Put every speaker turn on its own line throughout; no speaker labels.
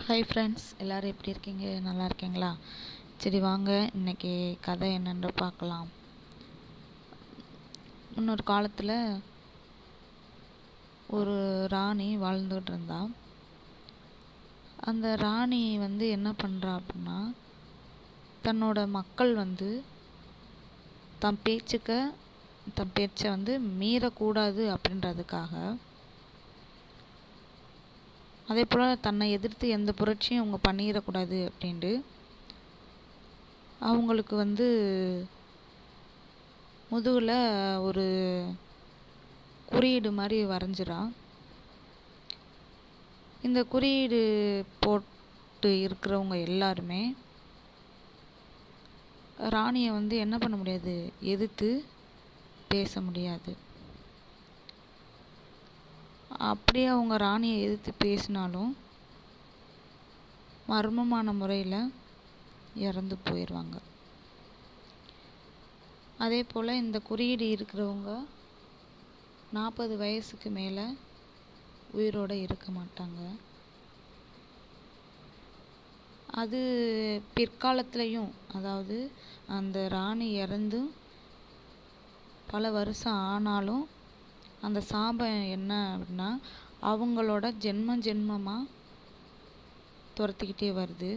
Hi friends, எல்லோரும் எப்படி இருக்கீங்க? நல்லா இருக்கீங்களா? சரி, வாங்க இன்றைக்கி கதை என்னென்று பார்க்கலாம். முன்னொரு காலத்தில் ஒரு ராணி வாழ்ந்துகிட்டு இருந்தா. அந்த ராணி என்ன பண்ணுறா அப்படின்னா, தன்னோட மக்கள் தன் பேச்சை மீறக்கூடாது அப்படின்றதுக்காக, அதே போல் தன்னை எதிர்த்து எந்த புரட்சியும் அவங்க பண்ணிடக்கூடாது அப்படின்ட்டு அவங்களுக்கு முதுகில் ஒரு குறியீடு மாதிரி வரைஞ்சிரா. இந்த குறியீடு போட்டு இருக்கிறவங்க எல்லாருமே ராணியை என்ன பண்ண முடியாது, எதிர்த்து பேச முடியாது. அப்படியே அவங்க ராணியை எதிர்த்து பேசினாலும் மர்மமான முறையில் இறந்து போயிடுவாங்க. அதே போல் இந்த குறியீடு இருக்கிறவங்க 40 வயசுக்கு மேலே உயிரோடு இருக்க மாட்டாங்க. அது பிற்காலத்துலேயும், அதாவது அந்த ராணி இறந்து பல வருஷம் ஆனாலும் அந்த சாபம் என்ன அப்படின்னா அவங்களோட ஜென்மமாக துரத்திக்கிட்டே வருது.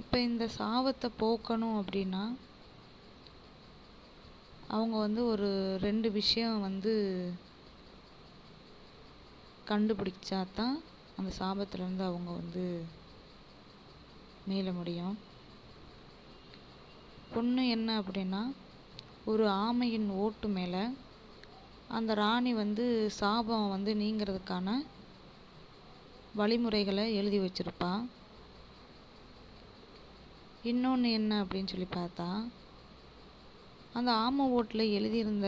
இப்போ இந்த சாபத்தை போக்கணும் அப்படின்னா அவங்க ஒரு 2 விஷயம் கண்டுபிடிச்சா தான் அந்த சாபத்திலேருந்து அவங்க மீள முடியும். ஒன்று என்ன அப்படின்னா, ஒரு ஆமையின் ஓட்டு மேலே அந்த ராணி சாபம் நீங்கிறதுக்கான வழிமுறைகளை எழுதி வச்சிருப்பா. இன்னொன்று என்ன அப்படின்னு சொல்லி பார்த்தா, அந்த ஆமை ஓட்டில் எழுதியிருந்த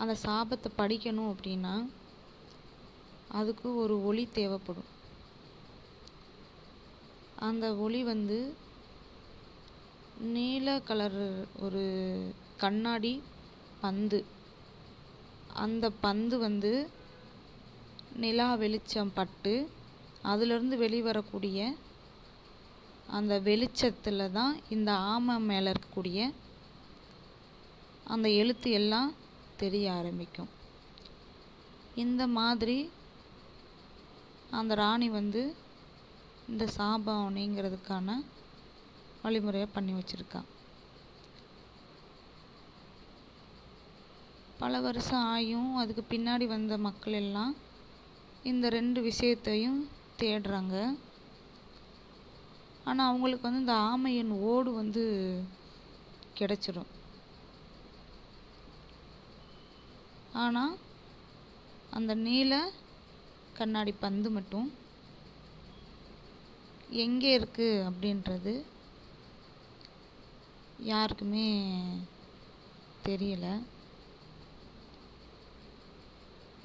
அந்த சாபத்தை படிக்கணும் அப்படின்னா அதுக்கு ஒரு ஒளி தேவைப்படும். அந்த ஒளி நீல கலர் ஒரு கண்ணாடி பந்து. அந்த பந்து நிலா வெளிச்சம் பட்டு அதிலிருந்து வெளிவரக்கூடிய அந்த வெளிச்சத்தில் தான் இந்த ஆமை மேலே இருக்கக்கூடிய அந்த எழுத்து எல்லாம் தெரிய ஆரம்பிக்கும். இந்த மாதிரி அந்த ராணி இந்த சாபம் நீங்கிறதுக்கான வழிமுறையை பண்ணி வச்சிருக்கா. பல வருஷம் ஆயும் அதுக்கு பின்னாடி வந்த மக்கள் எல்லாம் இந்த 2 விஷயத்தையும் தேடுறாங்க. ஆனால் அவங்களுக்கு இந்த ஆமையின் ஓடு கிடைச்சிடும். ஆனால் அந்த நீல கண்ணாடி பந்து மட்டும் எங்கே இருக்குது அப்படின்றது யாருக்குமே தெரியல.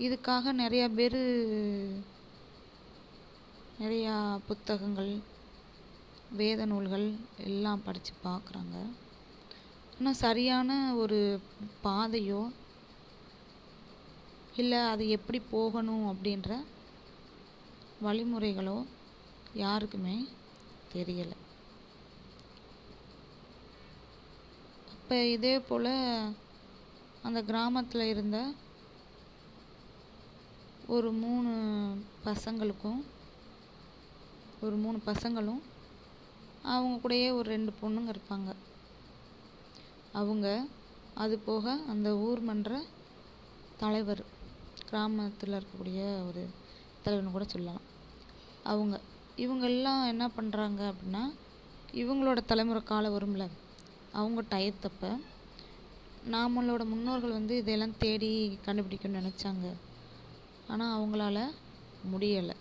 இதுக்காக நிறையா பேர் நிறையா புத்தகங்கள், வேத நூல்கள் எல்லாம் படித்து பார்க்குறாங்க. ஆனால் சரியான ஒரு பாதையோ இல்லை அது எப்படி போகணும் அப்படின்ற வழிமுறைகளோ யாருக்குமே தெரியலை. அப்போ இதே போல் அந்த கிராமத்தில் இருந்த ஒரு 3 பசங்களும் அவங்க கூடயே ஒரு 2 பொண்ணுங்க இருப்பாங்க. அவங்க அது போக அந்த ஊர் மன்ற தலைவர், கிராமத்தில் இருக்கக்கூடிய ஒரு தலைவர்னு கூட சொல்லலாம். இவங்கெல்லாம் என்ன பண்ணுறாங்க அப்படின்னா, இவங்களோட தலைமுறை காலம் வரும்ல, அவங்க டயத்தப்ப நம்மளோட முன்னோர்கள் இதெல்லாம் தேடி கண்டுபிடிக்கணும்னு நினச்சாங்க. ஆனால் அவங்களால முடியலை.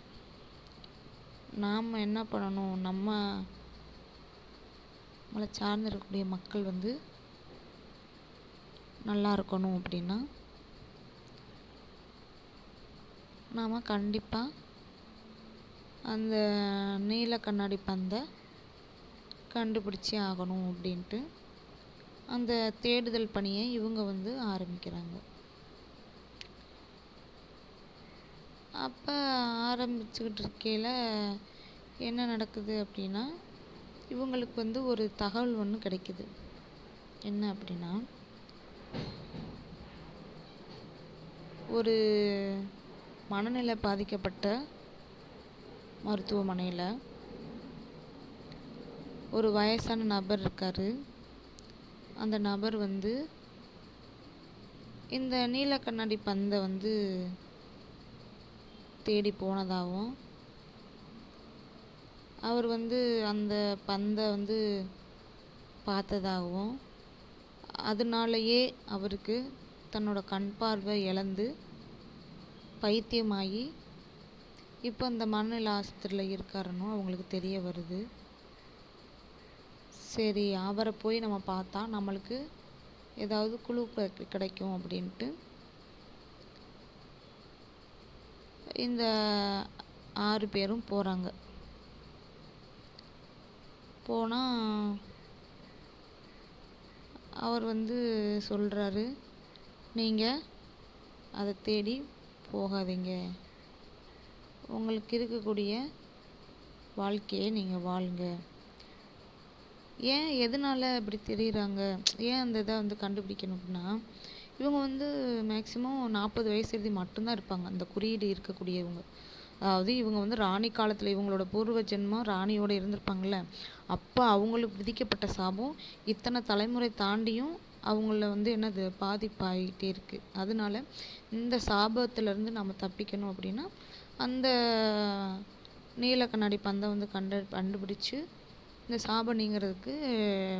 நாம் என்ன பண்ணணும், நம்மளை சார்ந்து இருக்கக்கூடிய மக்கள் நல்லா இருக்கணும் அப்படின்னா நாம் கண்டிப்பாக அந்த நீல கண்ணாடி பந்தை கண்டுபிடிச்சே ஆகணும் அப்படின்ட்டு அந்த தேடுதல் பணியை இவங்க ஆரம்பிக்கிறாங்க. அப்போ ஆரம்பிச்சுக்கிட்டு இருக்கையில் என்ன நடக்குது அப்படின்னா, இவங்களுக்கு வந்து ஒரு தகவல் ஒன்று கிடைக்குது. என்ன அப்படின்னா, ஒரு மனநிலை பாதிக்கப்பட்ட மருத்துவமனையில் ஒரு வயசான நபர் இருக்கார். அந்த நபர் வந்து இந்த நீல கண்ணாடி பந்தை வந்து தேடி போனதாகவும், அவர் வந்து அந்த பந்தை வந்து பார்த்ததாகவும், அதனாலேயே அவருக்கு தன்னோட கண் பார்வை இழந்து பைத்தியமாகி இப்போ அந்த மனநல ஆஸ்பத்திரியில் இருக்காருன்னு அவங்களுக்கு தெரிய வருது. சரி, அவரை போய் நம்ம பார்த்தா நம்மளுக்கு ஏதாவது குழு கிடைக்கும் அப்படின்ட்டு இந்த 6 பேரும் போகிறாங்க. போனால் அவர் வந்து சொல்கிறாரு, நீங்கள் அதை தேடி போகாதீங்க, உங்களுக்கு இருக்கக்கூடிய வாழ்க்கையை நீங்கள் வாழுங்க. ஏன் எதனால இப்படி தெரியுறாங்க, ஏன் அந்த இதை வந்து கண்டுபிடிக்கணும் அப்படின்னா, இவங்க வந்து மேக்ஸிமம் 40 வயசு எழுதி மட்டும்தான் இருப்பாங்க, அந்த குறியீடு இருக்கக்கூடியவங்க. அதாவது இவங்க வந்து ராணி காலத்தில் இவங்களோட பூர்வ ஜென்மம் ராணியோடு இருந்திருப்பாங்கள்ல, அப்போ அவங்களுக்கு விதிக்கப்பட்ட சாபம் இத்தனை தலைமுறை தாண்டியும் அவங்கள வந்து என்னது பாதிப்பாகிட்டே இருக்குது. அதனால இந்த சாபத்திலேருந்து நம்ம தப்பிக்கணும் அப்படின்னா அந்த நீல கண்ணாடி பந்தை வந்து கண்டுபிடிச்சு இந்த சாபம் நீங்கிறதுக்கு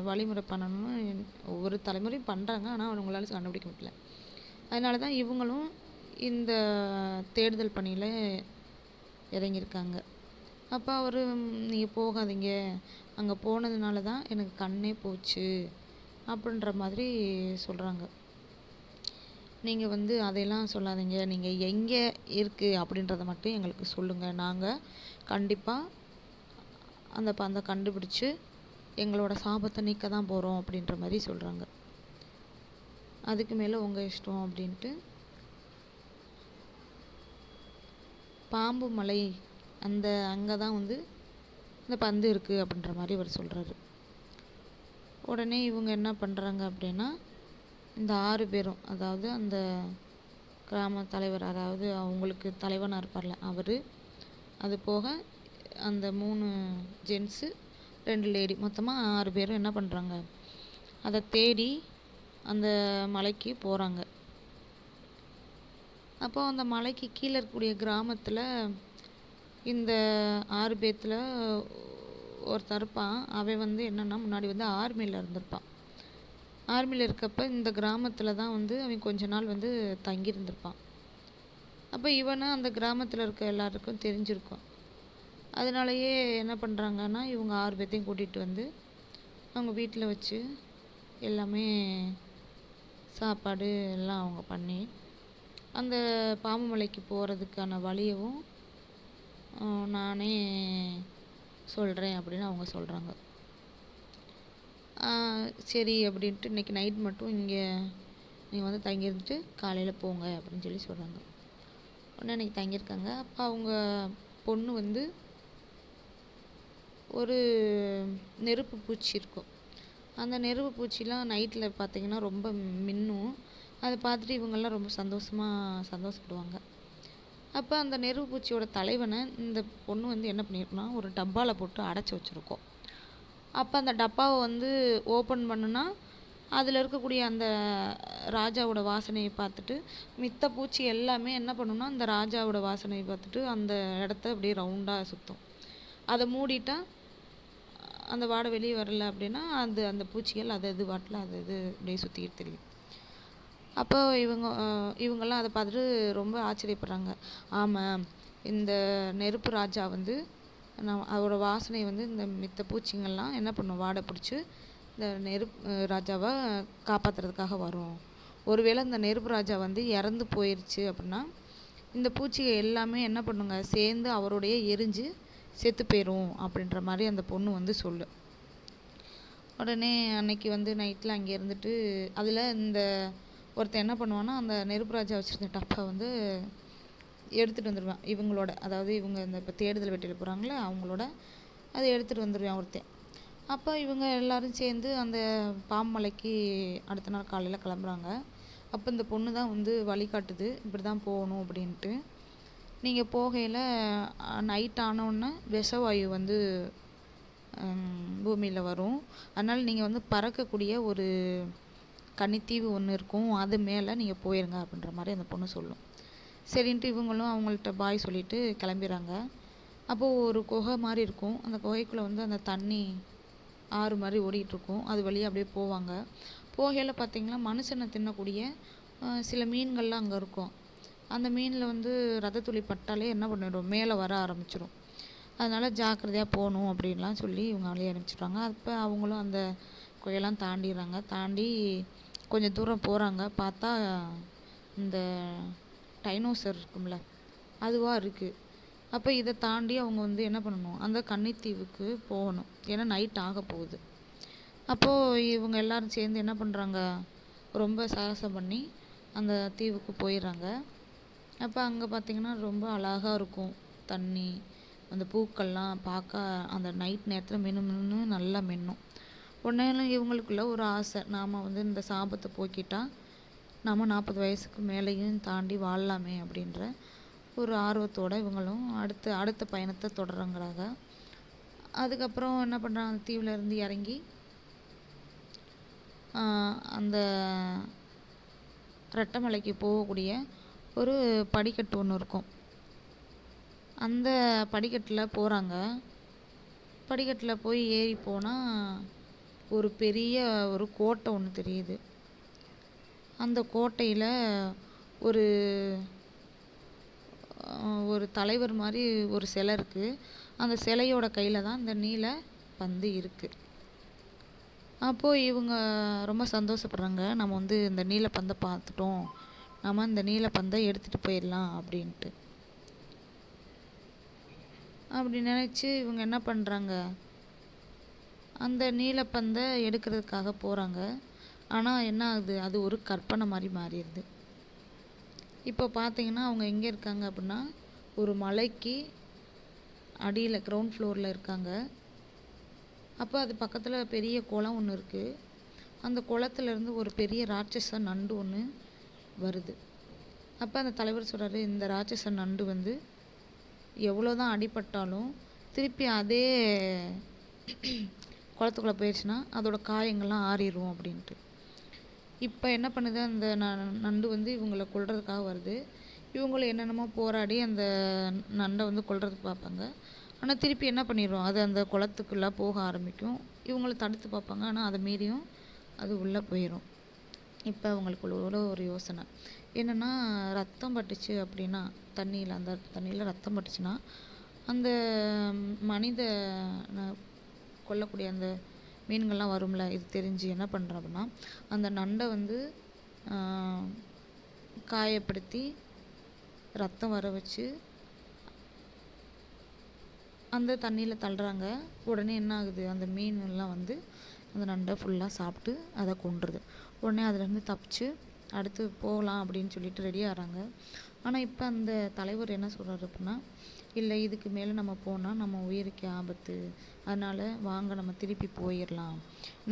வழிமுறை பண்ணணும்னு ஒவ்வொரு தலைமுறையும் பண்ணுறாங்க. ஆனால் அவங்களால கண்டுபிடிக்க முடியல. அதனால தான் இவங்களும் இந்த தேடுதல் பணியில் இறங்கியிருக்காங்க. அப்போ அவர், நீங்கள் போகாதீங்க, அங்கே போனதுனால தான் எனக்கு கண்ணே போச்சு அப்படின்ற மாதிரி சொல்கிறாங்க. நீங்கள் வந்து அதையெல்லாம் சொல்லாதீங்க, நீங்கள் எங்கே இருக்குது அப்படின்றத மட்டும் எங்களுக்கு சொல்லுங்கள், நாங்கள் கண்டிப்பாக அந்த பந்தை கண்டுபிடிச்சு எங்களோட சாபத்தை நீக்க தான் போகிறோம் அப்படின்ற மாதிரி சொல்கிறாங்க. அதுக்கு மேலே உங்கள் இஷ்டம் அப்படின்ட்டு பாம்பு மலை அங்கே தான் வந்து இந்த பந்து இருக்குது அப்படின்ற மாதிரி அவர் சொல்கிறாரு. உடனே இவங்க என்ன பண்ணுறாங்க அப்படின்னா, இந்த 6 பேரும், அதாவது அந்த கிராம தலைவர், அதாவது அவங்களுக்கு தலைவனாக இருப்பார்ல அவர், அது போக அந்த 3 ஜென்ஸு 2 லேடி, மொத்தமாக 6 பேரும் என்ன பண்ணுறாங்க, அதை தேடி அந்த மலைக்கு போகிறாங்க. அப்போ அந்த மலைக்கு கீழே இருக்கக்கூடிய கிராமத்தில் இந்த 6 பேர்த்தில் ஒருத்தர் இருப்பான். அவன் வந்து என்னென்னா, முன்னாடி வந்து ஆர்மியில் இருந்திருப்பான். ஆர்மியில் இருக்கப்போ இந்த கிராமத்தில் தான் வந்து அவன் கொஞ்ச நாள் வந்து தங்கியிருந்திருப்பான். அப்போ இவனை அந்த கிராமத்தில் இருக்க எல்லாருக்கும் தெரிஞ்சிருக்கும். அதனாலயே என்ன பண்ணுறாங்கன்னா, இவங்க 6 பேர்த்தையும் கூட்டிகிட்டு வந்து அவங்க வீட்டில் வச்சு எல்லாமே சாப்பாடு எல்லாம் அவங்க பண்ணி அந்த பாம்பு மலைக்கு போகிறதுக்கான வழியவும் நானே சொல்கிறேன் அப்படின்னு அவங்க சொல்கிறாங்க. சரி அப்படின்ட்டு இன்றைக்கி நைட் மட்டும் இங்கே நீங்கள் வந்து தங்கியிருந்துட்டு காலையில் போங்க அப்படின்னு சொல்லி சொல்கிறாங்க. உடனே இன்றைக்கி தங்கியிருக்காங்க. அப்போ அவங்க பொண்ணு வந்து ஒரு நெருப்பு பூச்சி இருக்கும். அந்த நெருப்பு பூச்சிலாம் நைட்டில் பார்த்திங்கன்னா ரொம்ப மின்னும். அதை பார்த்துட்டு இவங்கெல்லாம் ரொம்ப சந்தோஷப்படுவாங்க. அப்போ அந்த நெருப்பு பூச்சியோட தலைவனை இந்த பொண்ணு வந்து என்ன பண்ணியிருக்குன்னா, ஒரு டப்பாவில் போட்டு அடைச்சி வச்சுருக்கோம். அப்போ அந்த டப்பாவை வந்து ஓப்பன் பண்ணுனா அதில் இருக்கக்கூடிய அந்த ராஜாவோட வாசனையை பார்த்துட்டு மித்த பூச்சி எல்லாமே என்ன பண்ணுன்னா, அந்த ராஜாவோட வாசனையை பார்த்துட்டு அந்த இடத்த அப்படியே ரவுண்டாக சுற்றும். அதை மூடிட்டா அந்த வாடை வெளியே வரல அப்படின்னா அந்த பூச்சிகள் அது வாட்டில் அது அப்படியே சுற்றிக்கிட்டு தெரியும். அப்போ இவங்கெல்லாம் அதை பார்த்துட்டு ரொம்ப ஆச்சரியப்படுறாங்க. ஆமாம், இந்த நெருப்பு ராஜா வந்து அவரோட வாசனை வந்து இந்த மித்த பூச்சிங்கள்லாம் என்ன பண்ணும், வாடை பிடிச்சி இந்த நெருப்பு ராஜாவை காப்பாற்றுறதுக்காக வரும். ஒருவேளை இந்த நெருப்பு ராஜா வந்து இறந்து போயிடுச்சு அப்படின்னா இந்த பூச்சிகள் எல்லாமே என்ன பண்ணுங்க, சேர்ந்து அவரோடைய எரிஞ்சு செத்து போயிடும் அப்படின்ற மாதிரி அந்த பொண்ணு வந்து சொல்லு. உடனே அன்னைக்கு வந்து நைட்டில் அங்கே இருந்துட்டு அதில் இந்த ஒருத்தன் என்ன பண்ணுவான்னா, அந்த நெருப்பு ராஜா வச்சுருந்த டப்பை வந்து எடுத்துகிட்டு வந்துடுவான் இவங்களோட, அதாவது இவங்க இந்த இப்போ தேடுதல் வேட்டையில் போகிறாங்களே அவங்களோட அதை எடுத்துகிட்டு வந்துடுவான் ஒருத்தன். அப்போ இவங்க எல்லாரும் சேர்ந்து அந்த பாம்பமலைக்கு அடுத்த நாள் காலையில் கிளம்புறாங்க. அப்போ இந்த பொண்ணு தான் வந்து வழிகாட்டுது, இப்படி தான் போகணும் அப்படின்ட்டு. நீங்கள் போகையில் நைட் ஆனோடனே விஷவாயு வந்து பூமியில் வரும். அதனால் நீங்கள் வந்து பறக்கக்கூடிய ஒரு கன்னித்தீவு ஒன்று இருக்கும், அது மேலே நீங்கள் போயிருங்க அப்படின்ற மாதிரி அந்த பொண்ணு சொல்லும். சரின்ட்டு இவங்களும் அவங்கள்ட்ட பாய் சொல்லிவிட்டு கிளம்பிடுறாங்க. அப்போது ஒரு குகை மாதிரி இருக்கும், அந்த குகைக்குள்ளே வந்து அந்த தண்ணி ஆறு மாதிரி ஓடிட்டுருக்கும், அது வழியாக அப்படியே போவாங்க. போகையில் பார்த்திங்கன்னா மனுஷனை தின்னக்கூடிய சில மீன்கள்லாம் அங்கே இருக்கும். அந்த மீனில் வந்து ரத்தத்துளி பட்டாலே என்ன பண்ணிடும், மேலே வர ஆரம்பிச்சிடும். அதனால் ஜாக்கிரதையாக போகணும் அப்படின்லாம் சொல்லி இவங்க வழியை அனுப்பிச்சிடுவாங்க. அப்போ அவங்களும் அந்த குகையெல்லாம் தாண்டிடுறாங்க. தாண்டி கொஞ்சம் தூரம் போகிறாங்க. பார்த்தா இந்த டைனோசர் இருக்கும்ல அதுவாக இருக்குது. அப்போ இதை தாண்டி அவங்க வந்து என்ன பண்ணணும், அந்த கன்னித்தீவுக்கு போகணும், ஏன்னா நைட் ஆக போகுது. அப்போது இவங்க எல்லாரும் சேர்ந்து என்ன பண்ணுறாங்க, ரொம்ப சாகசம் பண்ணி அந்த தீவுக்கு போயிடுறாங்க. அப்போ அங்கே பார்த்திங்கன்னா ரொம்ப அழகாக இருக்கும் தண்ணி, அந்த பூக்கள்லாம் பார்க்க அந்த நைட் நேரத்தில் மின்னு நல்லா மின்னும். உடனே இவங்களுக்குள்ள ஒரு ஆசை, நாம் வந்து இந்த சாபத்தை போக்கிட்டா நம்ம 40 வயசுக்கு மேலேயும் தாண்டி வாழலாமே அப்படின்ற ஒரு ஆர்வத்தோடு இவங்களும் அடுத்த பயணத்தை தொடர்றாங்க. அதுக்கப்புறம் என்ன பண்ணுறாங்க, அந்த தீவில் இருந்து இறங்கி அந்த ரெட்டமலைக்கு போகக்கூடிய ஒரு படிக்கட்டு ஒன்று இருக்கும். அந்த படிக்கட்டில் போகிறாங்க. படிக்கட்டில் போய் ஏறி போனால் ஒரு பெரிய ஒரு கோட்டை ஒன்று தெரியுது. அந்த கோட்டையில் ஒரு தலைவர் மாதிரி ஒரு சிலை இருக்குது. அந்த சிலையோட கையில் தான் இந்த நீல பந்து இருக்குது. அப்போது இவங்க ரொம்ப சந்தோஷப்படுறாங்க, நம்ம வந்து இந்த நீல பந்தை பார்த்துட்டோம், நம்ம இந்த நீல பந்தை எடுத்துகிட்டு போயிடலாம் அப்படின்ட்டு. அப்படி நினச்சி இவங்க என்ன பண்ணுறாங்க, அந்த நீலப்பந்தை எடுக்கிறதுக்காக போகிறாங்க. ஆனால் என்ன ஆகுது, அது ஒரு கற்பனை மாதிரி மாறிடுது. இப்போ பார்த்தீங்கன்னா அவங்க எங்கே இருக்காங்க அப்படின்னா, ஒரு மலைக்கு அடியில் கிரவுண்ட் ஃப்ளோரில் இருக்காங்க. அப்போ அது பக்கத்தில் பெரிய குளம் ஒன்று இருக்குது. அந்த குளத்துலேருந்து ஒரு பெரிய ராட்சச நண்டு ஒன்று வருது. அப்போ அந்த தலைவர் சொல்கிறாரு, இந்த ராட்சச நண்டு வந்து எவ்வளோ தான் அடிபட்டாலும் திருப்பி அதே குளத்துக்குள்ளே போயிடுச்சுன்னா அதோட காயங்கள்லாம் ஆறிடும் அப்படின்ட்டு. இப்போ என்ன பண்ணுது, அந்த நண்டு வந்து இவங்களை கொல்றதுக்காக வருது. இவங்களும் என்னென்னமோ போராடி அந்த நண்டை வந்து கொல்றதுக்கு பார்ப்பாங்க. ஆனால் திருப்பி என்ன பண்ணிடும், அது அந்த குளத்துக்குள்ளே போக ஆரம்பிக்கும். இவங்கள தடுத்து பார்ப்பாங்க, ஆனால் அதை மீறியும் அது உள்ளே போயிடும். இப்போ அவங்களுக்குள்ள ஒரு யோசனை என்னென்னா, ரத்தம் பட்டுச்சு அப்படின்னா அந்த தண்ணியில் ரத்தம் பட்டுச்சுன்னா அந்த மனித கொல்லக்கூடிய அந்த மீன்கள்லாம் வரும்ல, இது தெரிஞ்சு என்ன பண்ணுறோம் அப்படின்னா, அந்த நண்டை வந்து காயப்படுத்தி ரத்தம் வர வச்சு அந்த தண்ணியில் தள்ளுறாங்க. உடனே என்ன ஆகுது, அந்த மீன்லாம் வந்து அந்த நண்டை ஃபுல்லாக சாப்பிட்டு அதை கொன்றுது. உடனே அதுலேருந்து தப்பிச்சு அடுத்து போகலாம் அப்படின்னு சொல்லிட்டு ரெடி ஆகிறாங்க. ஆனால் இப்போ அந்த தலைவர் என்ன சொல்கிறாரு அப்படின்னா, இல்லை இதுக்கு மேலே நம்ம போனால் நம்ம உயிருக்கு ஆபத்து, அதனால் வாங்க நம்ம திருப்பி போயிடலாம்,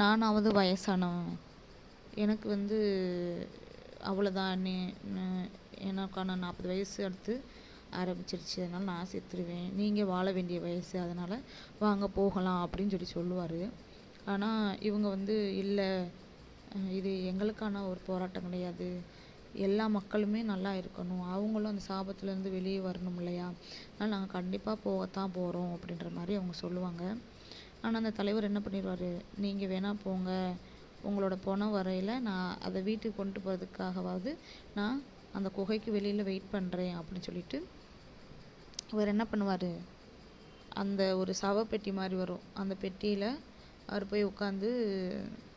நானாவது வயசானவன், எனக்கு வந்து அவ்வளோதான், எனக்கான 40 வயசு அடுத்து ஆரம்பிச்சிருச்சு, அதனால் நான் செத்துருவேன், நீங்கள் வாழ வேண்டிய வயசு, அதனால் வாங்க போகலாம் அப்படின்னு சொல்லுவார். ஆனால் இவங்க வந்து இல்லை, இது எங்களுக்கான ஒரு போராட்டம் கிடையாது, எல்லா மக்களுமே நல்லா இருக்கணும், அவங்களும் அந்த சாபத்துலேருந்து வெளியே வரணும் இல்லையா, அதனால் நாங்கள் கண்டிப்பாக போகத்தான் போகிறோம் அப்படின்ற மாதிரி அவங்க சொல்லுவாங்க. ஆனால் அந்த தலைவர் என்ன பண்ணிடுவார், நீங்கள் வேணால் போங்க, உங்களோட பணம் வரையில் நான் அதை வீட்டுக்கு கொண்டு போகிறதுக்காகவாவது நான் அந்த குகைக்கு வெளியில் வெயிட் பண்ணுறேன் அப்படின்னு சொல்லிட்டு அவர் என்ன பண்ணுவார், அந்த ஒரு சவப்பெட்டி மாதிரி வரும், அந்த பெட்டியில் அவர் போய் உட்காந்து,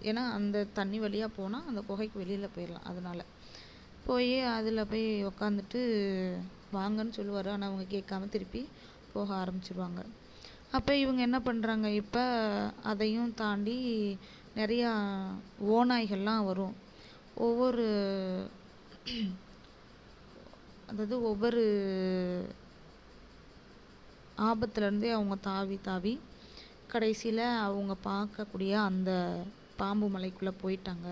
ஏன்னா அந்த தண்ணி வழியாக போனால் அந்த குகைக்கு வெளியில் போயிடலாம், அதனால் போய் அதில் போய் உக்காந்துட்டு வாங்கன்னு சொல்லுவார். ஆனால் அவங்க கேட்காம திருப்பி போக ஆரம்பிச்சிடுவாங்க. அப்போ இவங்க என்ன பண்ணுறாங்க, இப்போ அதையும் தாண்டி நிறையா ஓநாய்கள்லாம் வரும். ஒவ்வொரு அதாவது ஒவ்வொரு ஆபத்துலேருந்தே அவங்க தாவி தாவி கடைசியில் அவங்க பார்க்கக்கூடிய அந்த பாம்பு மலைக்குள்ளே போயிட்டாங்க.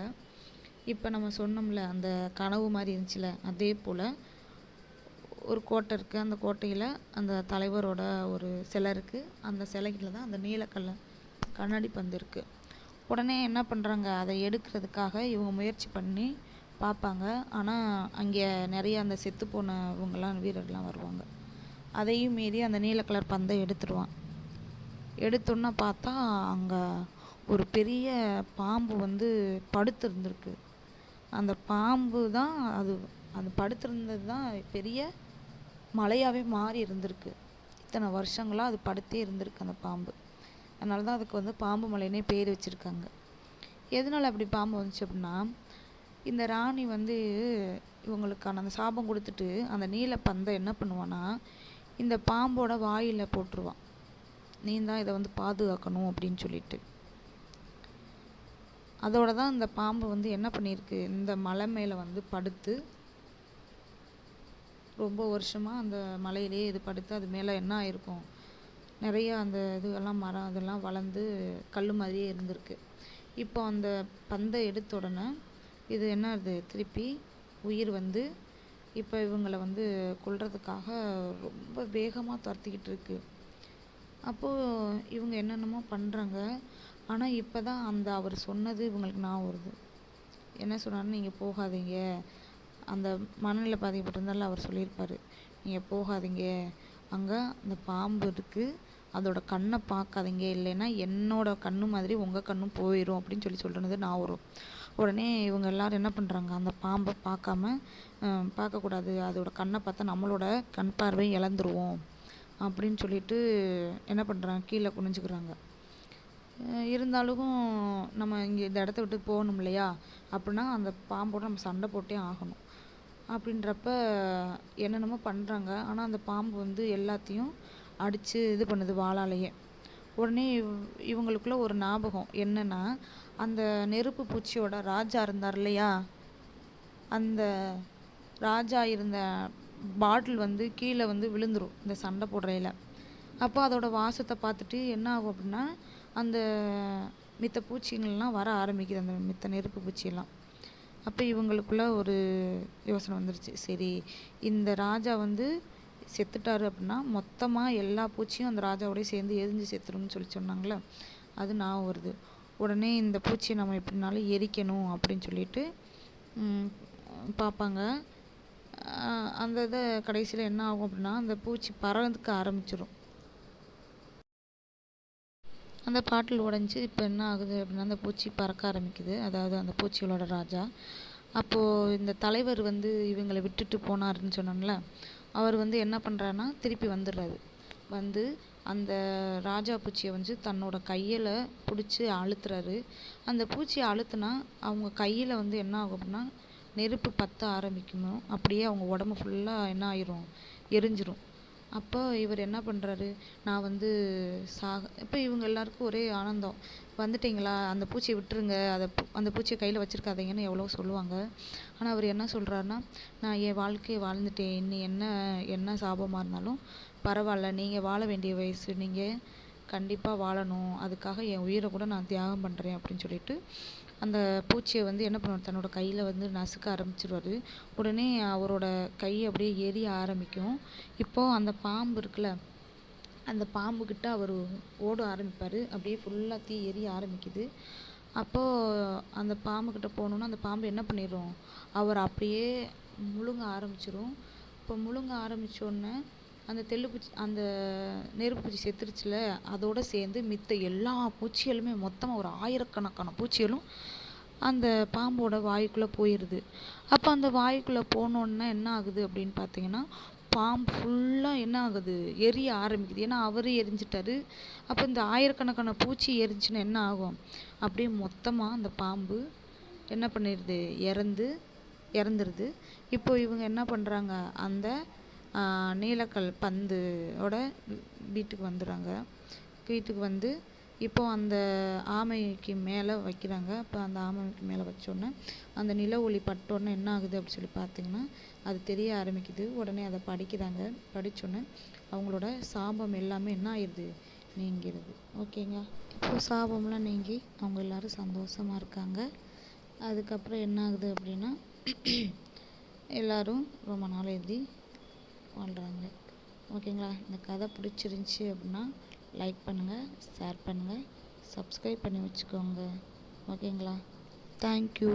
இப்போ நம்ம சொன்னோம்ல அந்த கனவு மாதிரி இருந்துச்சுல, அதே போல் ஒரு கோட்டை இருக்குது. அந்த கோட்டையில் அந்த தலைவரோட ஒரு சிலை இருக்குது. அந்த சிலையில் தான் அந்த நீலக்கல்ல கண்ணாடி பந்து இருக்குது. உடனே என்ன பண்ணுறாங்க, அதை எடுக்கிறதுக்காக இவங்க முயற்சி பண்ணி பார்ப்பாங்க. ஆனால் அங்கே நிறைய அந்த செத்து போனவங்கலாம் வீரர்லாம் வருவாங்க. அதையும் மீறி அந்த நீல கலர் பந்தை எடுத்துருவான். எடுத்தோன்னா பார்த்தா அங்கே ஒரு பெரிய பாம்பு வந்து படுத்திருந்துருக்கு. அந்த பாம்பு தான் அது படுத்திருந்தது தான் பெரிய மலையாகவே மாறி இருந்திருக்கு. இத்தனை வருஷங்களாக அது படுத்தே இருந்திருக்கு அந்த பாம்பு. அதனால தான் அதுக்கு வந்து பாம்பு மலைன்னே பேர் வச்சுருக்காங்க. எதனால் அப்படி பாம்பு வந்துச்சு அப்படின்னா, இந்த ராணி வந்து இவங்களுக்கான அந்த சாபம் கொடுத்துட்டு அந்த நீல பந்தை என்ன பண்ணுவான்னா இந்த பாம்போட வாயில் போட்டுருவான். நீ தான் இதை வந்து பாதுகாக்கணும் அப்படின்னு சொல்லிட்டு. அதோட தான் இந்த பாம்பு வந்து என்ன பண்ணியிருக்கு, இந்த மலை மேலே வந்து படுத்து ரொம்ப வருஷமாக அந்த மலையிலே இது படுத்து அது மேலே என்ன ஆயிருக்கும், நிறைய அந்த இதுவெல்லாம் மரம் அதெல்லாம் வளர்ந்து கல் மாதிரியே இருந்திருக்கு. இப்போ அந்த பந்தை எடுத்த உடனே இது என்ன ஆகுது, திருப்பி உயிர் வந்து இப்போ இவங்களை வந்து கொல்றதுக்காக ரொம்ப வேகமாக துரத்திக்கிட்டு இருக்கு. அப்போது இவங்க என்னென்னமோ பண்ணுறாங்க. ஆனால் இப்போ தான் அந்த அவர் சொன்னது இவங்களுக்கு ஞாபகம் வருது. என்ன சொன்னார்னு, நீங்கள் போகாதீங்க, அந்த மனநிலை பாதிக்கப்பட்டிருந்தால அவர் சொல்லியிருப்பார், நீங்கள் போகாதீங்க, அங்கே அந்த பாம்பு இருக்குது, அதோட கண்ணை பார்க்காதீங்க, இல்லைன்னா என்னோட கண்ணு மாதிரி உங்கள் கண்ணும் போயிடும் அப்படின்னு சொல்லினது நான் வரும். உடனே இவங்க எல்லாரும் என்ன பண்ணுறாங்க, அந்த பாம்பை பார்க்கக்கூடாது, அதோட கண்ணை பார்த்தா நம்மளோட கண் பார்வை இழந்துருவோம் அப்படின்னு சொல்லிட்டு என்ன பண்ணுறாங்க, கீழே குனிஞ்சுக்கிறாங்க. இருந்தாலும் நம்ம இங்கே இந்த இடத்த விட்டு போகணும் இல்லையா, அப்படின்னா அந்த பாம்போட நம்ம சண்டை போட்டே ஆகணும். அப்படின்றப்ப என்னென்னமோ பண்ணுறாங்க. ஆனால் அந்த பாம்பு வந்து எல்லாத்தையும் அடித்து இது பண்ணுது வாளாலேயே. உடனே இவங்களுக்குள்ள ஒரு ஞாபகம் என்னன்னா, அந்த நெருப்பு பூச்சியோட ராஜா இருந்தார் இல்லையா, அந்த ராஜா இருந்த பாட்டில் வந்து கீழே வந்து விழுந்துரும் இந்த சண்டை போடுறையில். அப்போ அதோட வாசத்தை பார்த்துட்டு என்ன ஆகும் அப்படின்னா, அந்த மித்த பூச்சிங்கள்லாம் வர ஆரம்பிக்குது, அந்த மித்த நெருப்பு பூச்சியெல்லாம். அப்போ இவங்களுக்குள்ள ஒரு யோசனை வந்துருச்சு, சரி இந்த ராஜா வந்து செத்துட்டாரு அப்படின்னா மொத்தமாக எல்லா பூச்சியும் அந்த ராஜாவோடய சேர்ந்து எரிஞ்சு செத்துரும்னு சொன்னாங்களே, அது நான் வருது. உடனே இந்த பூச்சியை நம்ம எப்படினாலும் எரிக்கணும் அப்படின்னு சொல்லிட்டு பார்ப்பாங்க. அந்த இதை கடைசியில் என்ன ஆகும் அப்படின்னா, அந்த பூச்சி பறந்துக்க ஆரம்பிச்சிடும். அந்த பாட்டில் உடஞ்சி இப்போ என்ன ஆகுது அப்படின்னா, அந்த பூச்சி பறக்க ஆரம்பிக்குது, அதாவது அந்த பூச்சிகளோட ராஜா. அப்போது இந்த தலைவர் வந்து இவங்களை விட்டுட்டு போனாருன்னு சொன்னோம்ல, அவர் வந்து என்ன பண்ணுறாருன்னா திருப்பி வந்துடுறாரு. வந்து அந்த ராஜா பூச்சியை வந்து தன்னோட கையில் பிடிச்சி அழுத்துறாரு. அந்த பூச்சியை அழுத்துனா அவங்க கையில் வந்து என்ன ஆகும் அப்படின்னா நெருப்பு பற்ற ஆரம்பிக்கணும். அப்படியே அவங்க உடம்பு ஃபுல்லாக என்ன ஆயிரும், எரிஞ்சிரும். அப்போ இவர் என்ன பண்ணுறாரு, நான் வந்து இப்போ இவங்க எல்லாருக்கும் ஒரே ஆனந்தம், வந்துட்டிங்களா அந்த பூச்சியை விட்டுருங்க, அந்த பூச்சியை கையில் வச்சுருக்காதீங்கன்னு எவ்வளோ சொல்லுவாங்க. ஆனால் அவர் என்ன சொல்கிறாருன்னா, நான் என் வாழ்க்கையை வாழ்ந்துட்டேன், இன்னி என்ன சாபமாக இருந்தாலும் பரவாயில்ல, நீங்கள் வாழ வேண்டிய வயசு, நீங்கள் கண்டிப்பாக வாழணும், அதுக்காக என் உயிரை கூட நான் தியாகம் பண்ணுறேன் அப்படின்னு சொல்லிட்டு அந்த பூச்சியை வந்து என்ன பண்ணுவார், தன்னோட கையில் வந்து நசுக்க ஆரம்பிச்சிருவார். உடனே அவரோட கை அப்படியே எரிய ஆரம்பிக்கும். இப்போது அந்த பாம்பு இருக்குல்ல, அந்த பாம்புக்கிட்ட அவர் ஓட ஆரம்பிப்பார். அப்படியே ஃபுல்லாக தீ எரிய ஆரம்பிக்குது. அப்போது அந்த பாம்புக்கிட்ட போகணுன்னா அந்த பாம்பு என்ன பண்ணிடும், அவர் அப்படியே முழுங்க ஆரம்பிச்சிடும். இப்போ முழுங்க ஆரம்பித்தோடனே அந்த அந்த நெருப்பு பூச்சி செத்துருச்சுல, அதோடு சேர்ந்து மித்த எல்லா பூச்சிகளுமே மொத்தமாக ஒரு 1000கணக்கான பூச்சிகளும் அந்த பாம்போட வாய்க்குள்ளே போயிடுது. அப்போ அந்த வாய்க்குள்ளே போனோன்னா என்ன ஆகுது அப்படின்னு பார்த்தீங்கன்னா, பாம்பு ஃபுல்லாக என்ன ஆகுது, எரிய ஆரம்பிக்குது. ஏன்னா அவர் எரிஞ்சிட்டாரு. அப்போ இந்த 1000கணக்கான பூச்சி எரிஞ்சுன்னா என்ன ஆகும், அப்படியே மொத்தமாக அந்த பாம்பு என்ன பண்ணிடுது, இறந்துருது. இப்போ இவங்க என்ன பண்ணுறாங்க, அந்த நீலக்கல் பந்தோட வீட்டுக்கு வந்துடுறாங்க. வீட்டுக்கு வந்து இப்போ அந்த ஆமைக்கு மேலே வைக்கிறாங்க. அப்போ அந்த ஆமைக்கு மேலே வச்சோடனே அந்த நில ஒளி பட்டோடனே என்ன ஆகுது அப்படி சொல்லி பார்த்தீங்கன்னா அது தெரிய ஆரம்பிக்குது. உடனே அதை படிக்கிறாங்க. படித்தோடனே அவங்களோட சாபம் எல்லாமே என்ன ஆயிடுது, நீங்கிடுது. ஓகேங்க. இப்போ சாபம்லாம் நீங்கி அவங்க எல்லாரும் சந்தோஷமாக இருக்காங்க. அதுக்கப்புறம் என்ன ஆகுது அப்படின்னா எல்லாரும் ரொம்ப நாள் எழுதி வாழ்கிறாங்க. ஓகேங்களா. இந்த கதை பிடிச்சிருந்துச்சி அப்படின்னா லைக் பண்ணுங்கள், ஷேர் பண்ணுங்கள், சப்ஸ்கிரைப் பண்ணி வச்சுக்கோங்க. ஓகேங்களா. தேங்க்யூ.